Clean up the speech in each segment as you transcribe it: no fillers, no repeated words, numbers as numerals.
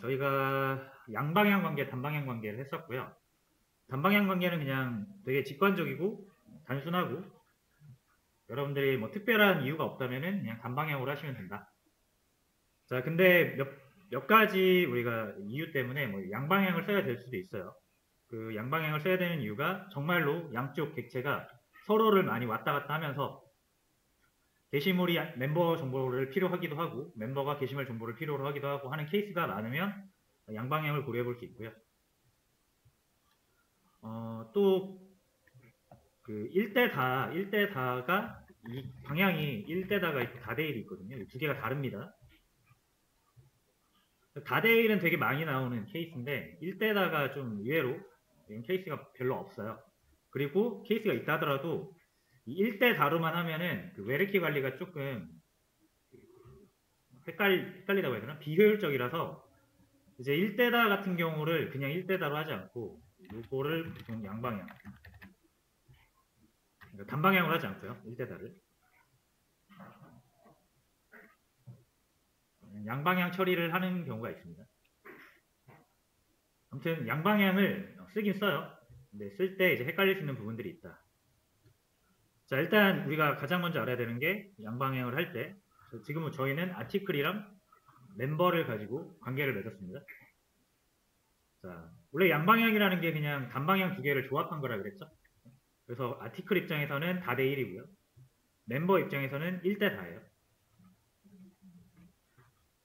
저희가 양방향 관계, 단방향 관계를 했었고요. 단방향 관계는 그냥 되게 직관적이고 단순하고 여러분들이 뭐 특별한 이유가 없다면은 그냥 단방향으로 하시면 된다. 자, 근데 몇 가지 우리가 이유 때문에 뭐 양방향을 써야 될 수도 있어요. 그 양방향을 써야 되는 이유가 정말로 양쪽 객체가 서로를 많이 왔다 갔다 하면서 게시물이 멤버 정보를 필요하기도 하고 멤버가 게시물 정보를 필요로 하기도 하고 하는 케이스가 많으면 양방향을 고려해 볼 수 있고요. 또 그 1대 다가 이 방향이 1대다가 있고 다대1이 있거든요. 두 개가 다릅니다. 다대1은 되게 많이 나오는 케이스인데 1대다가 좀 의외로 이런 케이스가 별로 없어요. 그리고 케이스가 있다 하더라도 1대다로만 하면은 그 외래키 관리가 조금 헷갈리다고 해야 되나? 비효율적이라서 이제 1대다 같은 경우를 그냥 1대다로 하지 않고 요거를 보통 양방향, 그러니까 단방향으로 하지 않고요. 1대다를 양방향 처리를 하는 경우가 있습니다. 아무튼 양방향을 쓰긴 써요. 근데 쓸 때 이제 헷갈릴 수 있는 부분들이 있다. 자, 일단 우리가 가장 먼저 알아야 되는 게 양방향을 할 때 지금은 저희는 아티클이랑 멤버를 가지고 관계를 맺었습니다. 자, 원래 양방향이라는 게 그냥 단방향 두 개를 조합한 거라 그랬죠. 그래서 아티클 입장에서는 다대 1이고요. 멤버 입장에서는 1대 다예요.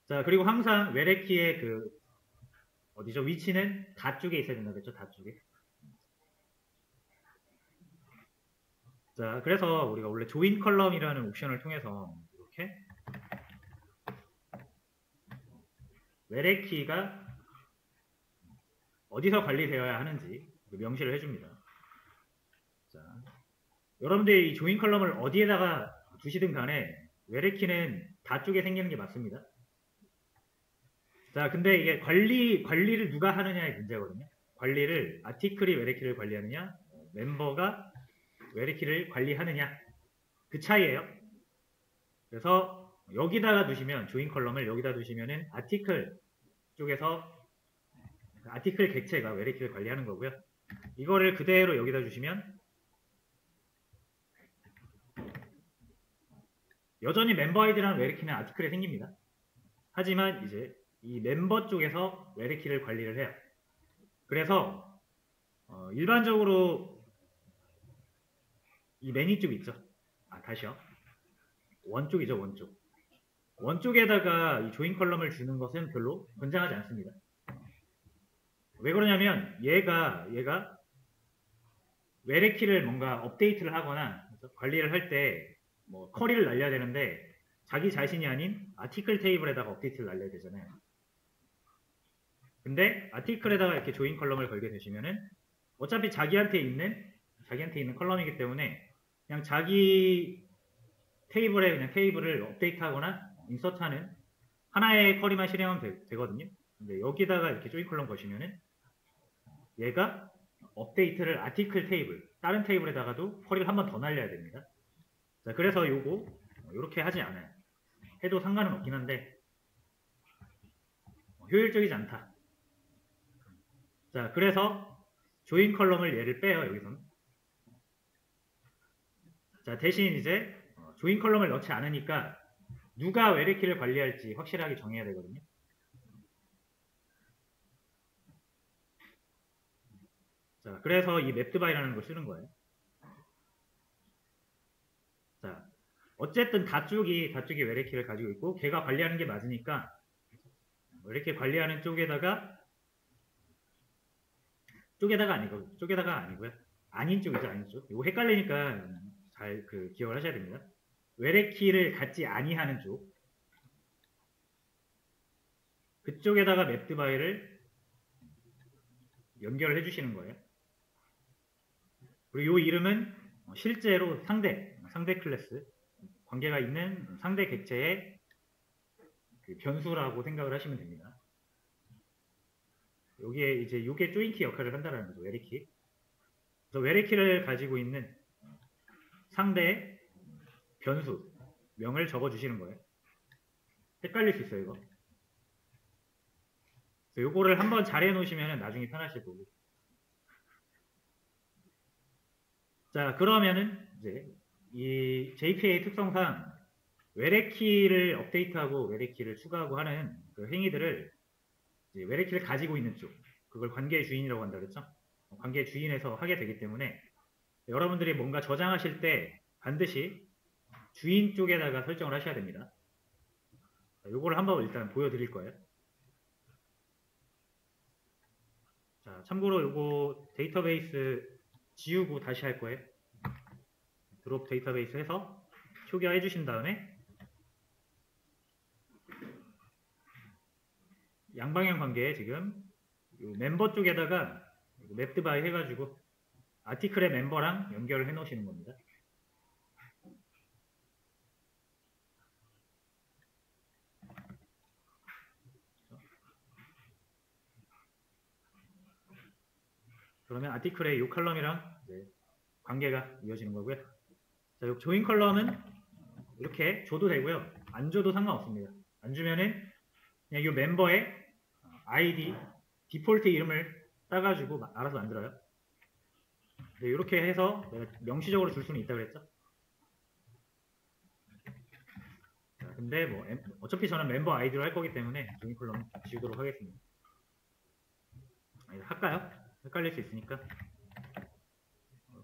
자, 그리고 항상 외래키의 그 어디죠? 위치는 다 쪽에 있어야 된다 그랬죠? 다 쪽에. 자, 그래서 우리가 원래 조인 컬럼이라는 옵션을 통해서 이렇게 외래키가 어디서 관리되어야 하는지 명시를 해줍니다. 자, 여러분들이 이 조인 컬럼을 어디에다가 두시든 간에 외래키는 다 쪽에 생기는 게 맞습니다. 자, 근데 이게 관리를 누가 하느냐의 문제거든요. 관리를 아티클이 외래키를 관리하느냐, 멤버가 외래키를 관리하느냐, 그 차이예요. 그래서 여기다가 두시면 조인 컬럼을 여기다 두시면은 아티클 쪽에서 아티클 객체가 외래키를 관리하는 거고요. 이거를 그대로 여기다 주시면 여전히 멤버 아이디랑 외래키는 아티클에 생깁니다. 하지만 이제 이 멤버 쪽에서 외래키를 관리를 해요. 그래서 일반적으로 이 매니 쪽 있죠. 다시요. 원쪽이죠, 원쪽. 원쪽에다가 이 조인 컬럼을 주는 것은 별로 권장하지 않습니다. 왜 그러냐면 얘가 외래키를 뭔가 업데이트를 하거나 관리를 할 때 뭐 커리를 날려야 되는데 자기 자신이 아닌 아티클 테이블에다가 업데이트를 날려야 되잖아요. 근데 아티클에다가 이렇게 조인 컬럼을 걸게 되시면은 어차피 자기한테 있는 컬럼이기 때문에 그냥 자기 테이블에 그냥 테이블을 업데이트하거나 인서트하는 하나의 커리만 실행하면 되거든요. 근데 여기다가 이렇게 조인 컬럼 거시면은 얘가 업데이트를 아티클 테이블, 다른 테이블에다가도 커리를 한 번 더 날려야 됩니다. 자, 그래서 요거 이렇게 하지 않아요. 해도 상관은 없긴 한데 효율적이지 않다. 자, 그래서 조인 컬럼을 얘를 빼요, 여기서는. 자, 대신 이제 조인 컬럼을 넣지 않으니까 누가 외래키를 관리할지 확실하게 정해야 되거든요. 자, 그래서 이 맵드바이라는 걸 쓰는 거예요. 자, 어쨌든 다 쪽이 외래키를 가지고 있고 걔가 관리하는 게 맞으니까 이렇게 관리하는 쪽에다가 아니고요. 아닌 쪽이죠, 아닌 쪽. 이거 헷갈리니까 잘 기억을 하셔야 됩니다. 외래키를 갖지 아니하는 쪽. 그쪽에다가 맵드바이를 연결을 해주시는 거예요. 그리고 이 이름은 실제로 상대 클래스, 관계가 있는 상대 객체의 그 변수라고 생각을 하시면 됩니다. 여기에 이제 이게 조인키 역할을 한다는 거죠, 외래키. 그래서 외래키를 가지고 있는 상대의 변수, 명을 적어주시는 거예요. 헷갈릴 수 있어요, 이거. 요거를 한번 잘 해놓으시면 나중에 편하실 거고. 자, 그러면은 이제 이 JPA 특성상 외래키를 업데이트하고 외래키를 추가하고 하는 그 행위들을 이제 외래키를 가지고 있는 쪽, 그걸 관계의 주인이라고 한다 그랬죠? 관계의 주인에서 하게 되기 때문에 여러분들이 뭔가 저장하실 때 반드시 주인 쪽에다가 설정을 하셔야 됩니다. 요거를 한번 일단 보여드릴 거예요. 자, 참고로 요거 데이터베이스 지우고 다시 할 거예요. 드롭 데이터베이스 해서 초기화해 주신 다음에 양방향 관계에 지금 요 멤버 쪽에다가 맵드바이 해가지고 아티클의 멤버랑 연결을 해 놓으시는 겁니다. 그러면 아티클의 이 컬럼이랑 관계가 이어지는 거고요. 자, 이 조인 컬럼은 이렇게 줘도 되고요. 안 줘도 상관없습니다. 안 주면은 그냥 이 멤버의 아이디, 디폴트 이름을 따가지고 알아서 만들어요. 이렇게 해서 내가 명시적으로 줄 수는 있다 그랬죠. 자, 근데 뭐 어차피 저는 멤버 아이디로 할 거기 때문에 조인 컬럼 지우도록 하겠습니다. 할까요? 헷갈릴 수 있으니까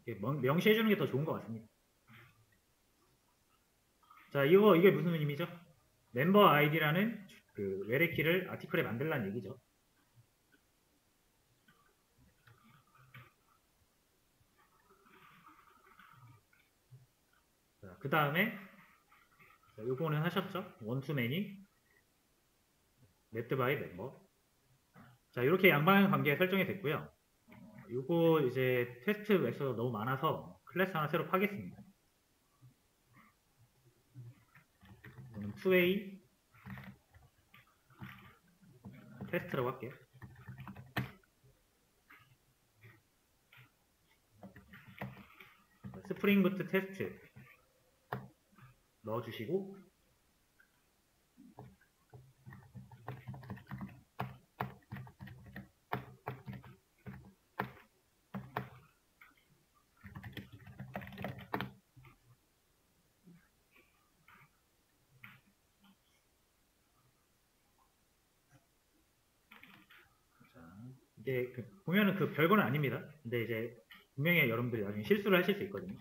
이렇게 명시해 주는 게 더 좋은 것 같습니다. 자, 이게 무슨 의미죠? 멤버 아이디라는 그 외래키를 아티클에 만들라는 얘기죠. 자, 그 다음에 요거는 하셨죠? 원투맨이 맵드바이 멤버. 자, 이렇게 양방향 관계가 설정이 됐고요. 요거 이제 테스트 웨스가 너무 많아서 클래스 하나 새로 파겠습니다. 이거는 2A 테스트라고 할게요. 스프링 부트 테스트 넣어주시고 이게 보면은 별거는 아닙니다. 근데 이제 분명히 여러분들이 나중에 실수를 하실 수 있거든요.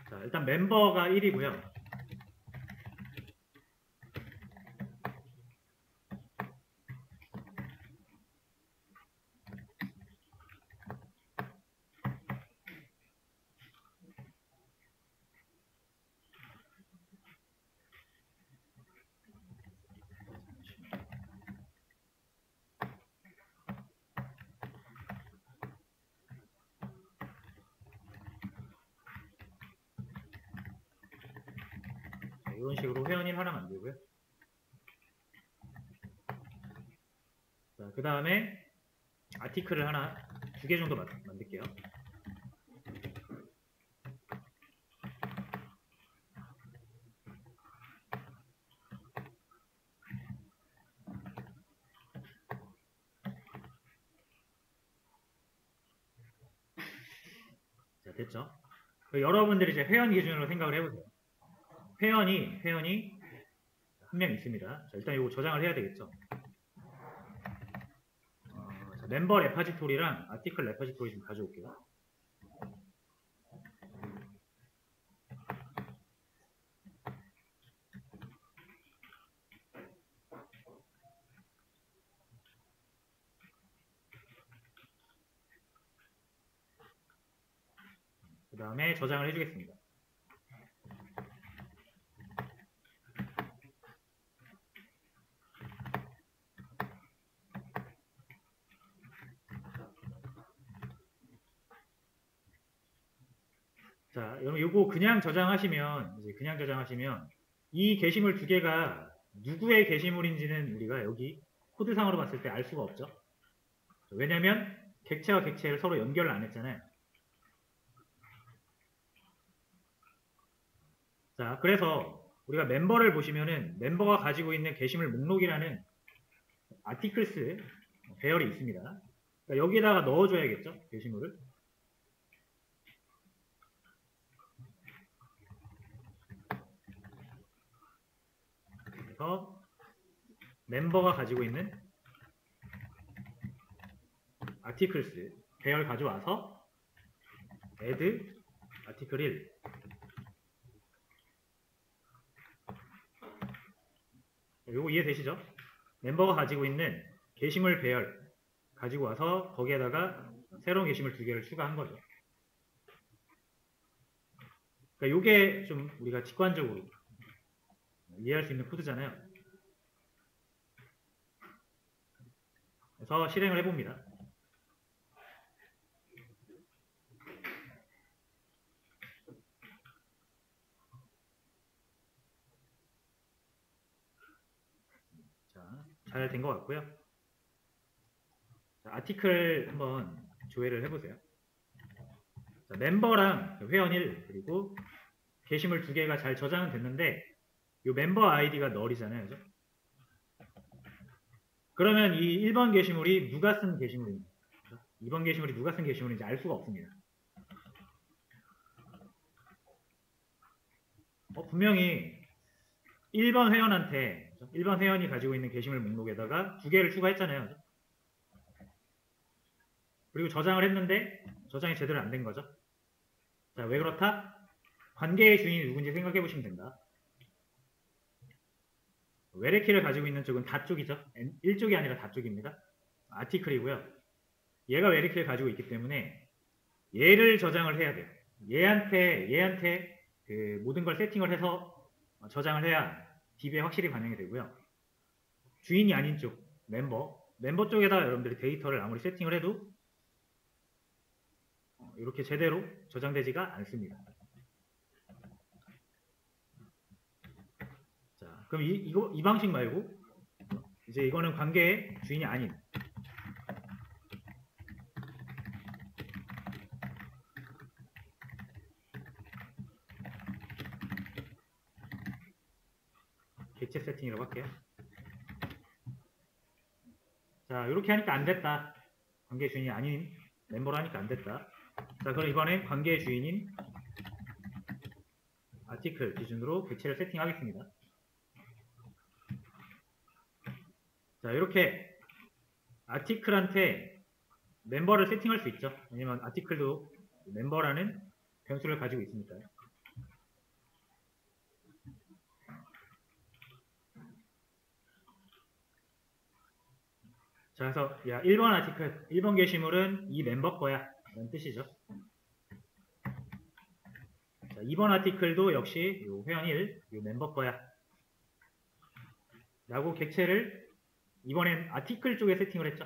자, 일단 멤버가 1이고요. 이런 식으로 회원일 하나 만들고요. 자, 그 다음에 아티클을 하나 2개 정도 만들게요. 자, 됐죠? 여러분들이 이제 회원 기준으로 생각을 해보세요. 회원이 한 명 있습니다. 자, 일단 이거 저장을 해야 되겠죠. 자, 멤버 레파지토리랑 아티클 레파지토리 좀 가져올게요. 그 다음에 저장을 해주겠습니다. 자, 여러분 이거 그냥 저장하시면 이 게시물 2개가 누구의 게시물인지는 우리가 여기 코드상으로 봤을 때 알 수가 없죠. 왜냐면 객체와 객체를 서로 연결을 안 했잖아요. 자, 그래서 우리가 멤버를 보시면은 멤버가 가지고 있는 게시물 목록이라는 아티클스 배열이 있습니다. 그러니까 여기에다가 넣어줘야겠죠, 게시물을. 그래서 멤버가 가지고 있는 아티클스 배열 가져와서 add 아티클 1 요거 이해되시죠? 멤버가 가지고 있는 게시물 배열 가지고 와서 거기에다가 새로운 게시물 2개를 추가한 거죠. 그러니까 요게 좀 우리가 직관적으로 이해할 수 있는 코드잖아요. 그래서 실행을 해봅니다. 자, 잘 된 것 같고요. 자, 아티클 한번 조회를 해보세요. 자, 멤버랑 회원 1 그리고 게시물 2개가 잘 저장은 됐는데 이 멤버 아이디가 널이잖아요. 그죠? 그러면 이 1번 게시물이 누가 쓴 게시물인지 2번 게시물이 누가 쓴 게시물인지 알 수가 없습니다. 분명히 1번 회원한테 1번 회원이 가지고 있는 게시물 목록에다가 2개를 추가했잖아요. 그죠? 그리고 저장을 했는데 저장이 제대로 안 된 거죠. 자, 왜 그렇다? 관계의 주인이 누군지 생각해 보시면 된다. 외래키를 가지고 있는 쪽은 다 쪽이죠. 1쪽이 아니라 다 쪽입니다. 아티클이고요. 얘가 외래키를 가지고 있기 때문에 얘를 저장을 해야 돼요. 얘한테 그 모든 걸 세팅을 해서 저장을 해야 DB에 확실히 반영이 되고요. 주인이 아닌 쪽, 멤버 쪽에다 여러분들이 데이터를 아무리 세팅을 해도 이렇게 제대로 저장되지가 않습니다. 자, 그럼 이 방식 말고 이제 이거는 관계의 주인이 아닌 객체 세팅이라고 할게요. 자, 이렇게 하니까 안 됐다. 관계 주인이 아닌 멤버로 하니까 안 됐다. 자, 그럼 이번엔 관계의 주인인 아티클 기준으로 객체를 세팅하겠습니다. 자, 이렇게 아티클한테 멤버를 세팅할 수 있죠. 왜냐면 아티클도 멤버라는 변수를 가지고 있으니까요. 자, 그래서 야 1번 아티클, 1번 게시물은 이 멤버 거야 라는 뜻이죠. 자, 2번 아티클도 역시 요 회원 1, 요 멤버 거야 라고 객체를 이번엔 아티클 쪽에 세팅을 했죠.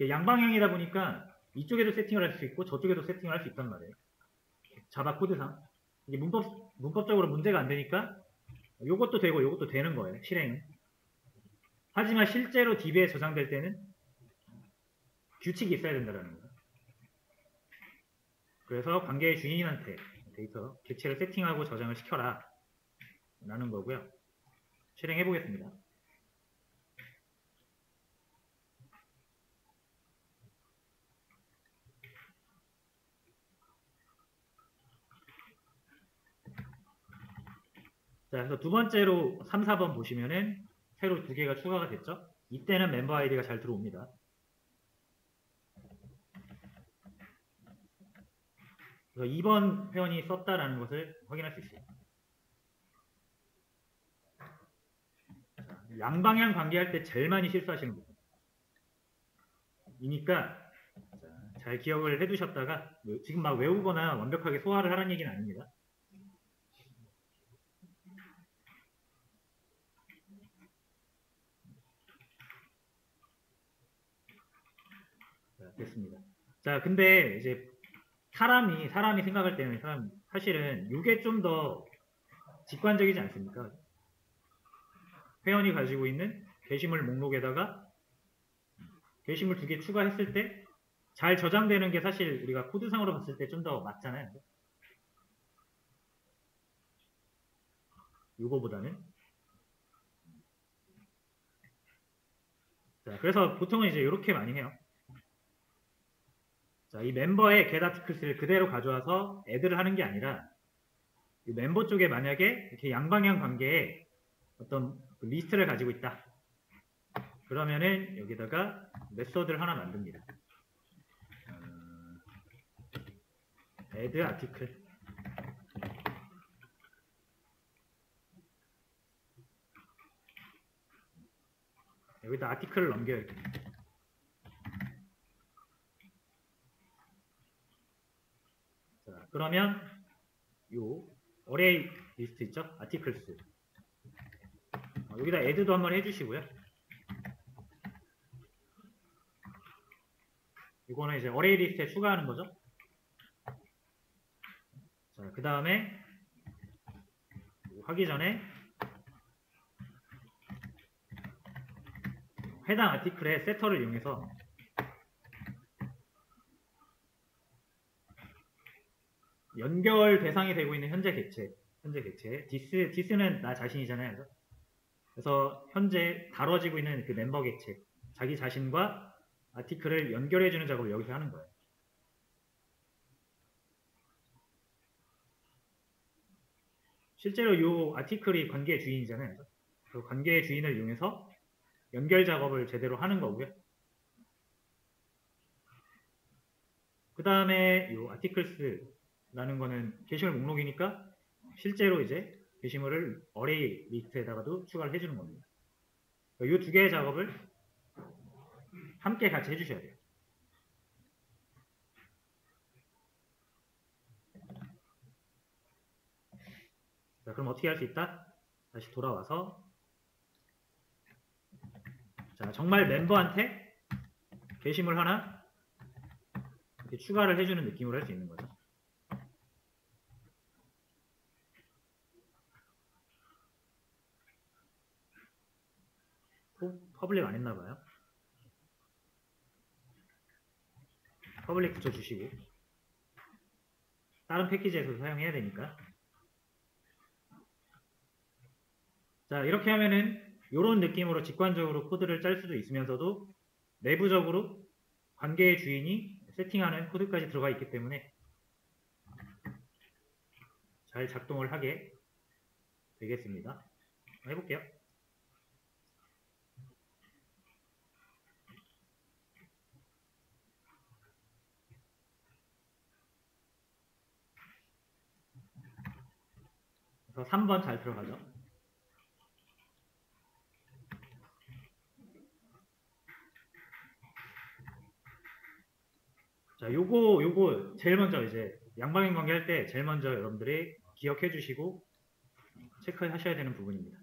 양방향이다 보니까 이쪽에도 세팅을 할 수 있고 저쪽에도 세팅을 할 수 있단 말이에요. 자바 코드상. 이게 문법적으로 문제가 안 되니까 요것도 되고 요것도 되는 거예요. 실행은. 하지만 실제로 DB에 저장될 때는 규칙이 있어야 된다는 거예요. 그래서 관계의 주인한테 데이터, 객체를 세팅하고 저장을 시켜라 라는 거고요. 실행해 보겠습니다. 자, 그래서 두 번째로 3, 4번 보시면은 새로 2개가 추가가 됐죠. 이때는 멤버 아이디가 잘 들어옵니다. 그래서 2번 회원이 썼다라는 것을 확인할 수 있어요. 자, 양방향 관계할 때 제일 많이 실수하시는 부분. 이니까 잘 기억을 해두셨다가 지금 막 외우거나 완벽하게 소화를 하라는 얘기는 아닙니다. 자, 됐습니다. 자, 근데 이제 사람이 생각할 때는 사실은 이게 좀 더 직관적이지 않습니까? 회원이 가지고 있는 게시물 목록에다가 게시물 2개 추가했을 때 잘 저장되는 게 사실 우리가 코드상으로 봤을 때 좀 더 맞잖아요. 요거보다는. 자, 그래서 보통은 이제 이렇게 많이 해요. 자, 이 멤버의 get articles를 그대로 가져와서 add를 하는 게 아니라 이 멤버 쪽에 만약에 이렇게 양방향 관계에 어떤 리스트를 가지고 있다. 그러면은 여기다가 메서드를 하나 만듭니다. add article. 여기다 아티클을 넘겨요. 자, 그러면 요 어레이 리스트 있죠? 아티클스. 여기다 add도 한번 해주시고요. 이거는 이제 어레이 리스트에 추가하는 거죠. 자, 그 다음에 하기 전에 해당 아티클의 세터를 이용해서 연결 대상이 되고 있는 현재 객체 디스는 나 자신이잖아요. 그래서 현재 다뤄지고 있는 그 멤버 객체, 자기 자신과 아티클을 연결해주는 작업을 여기서 하는 거예요. 실제로 이 아티클이 관계의 주인이잖아요. 그 관계의 주인을 이용해서 연결 작업을 제대로 하는 거고요. 그 다음에 이 아티클스라는 거는 게시물 목록이니까 실제로 이제 게시물을 어레이 리스트에다가도 추가를 해주는 겁니다. 이 두 개의 작업을 함께 같이 해주셔야 돼요. 자, 그럼 어떻게 할 수 있다? 다시 돌아와서 자, 정말 멤버한테 게시물 하나 이렇게 추가를 해주는 느낌으로 할 수 있는 거죠. 퍼블릭 안 했나봐요. 퍼블릭 붙여주시고 다른 패키지에서 사용해야 되니까. 자, 이렇게 하면은 이런 느낌으로 직관적으로 코드를 짤 수도 있으면서도 내부적으로 관계의 주인이 세팅하는 코드까지 들어가 있기 때문에 잘 작동을 하게 되겠습니다. 해볼게요. 그래서 3번 잘 들어가죠. 자, 요거 제일 먼저 이제 양방향 관계 할 때 제일 먼저 여러분들이 기억해 주시고 체크하셔야 되는 부분입니다.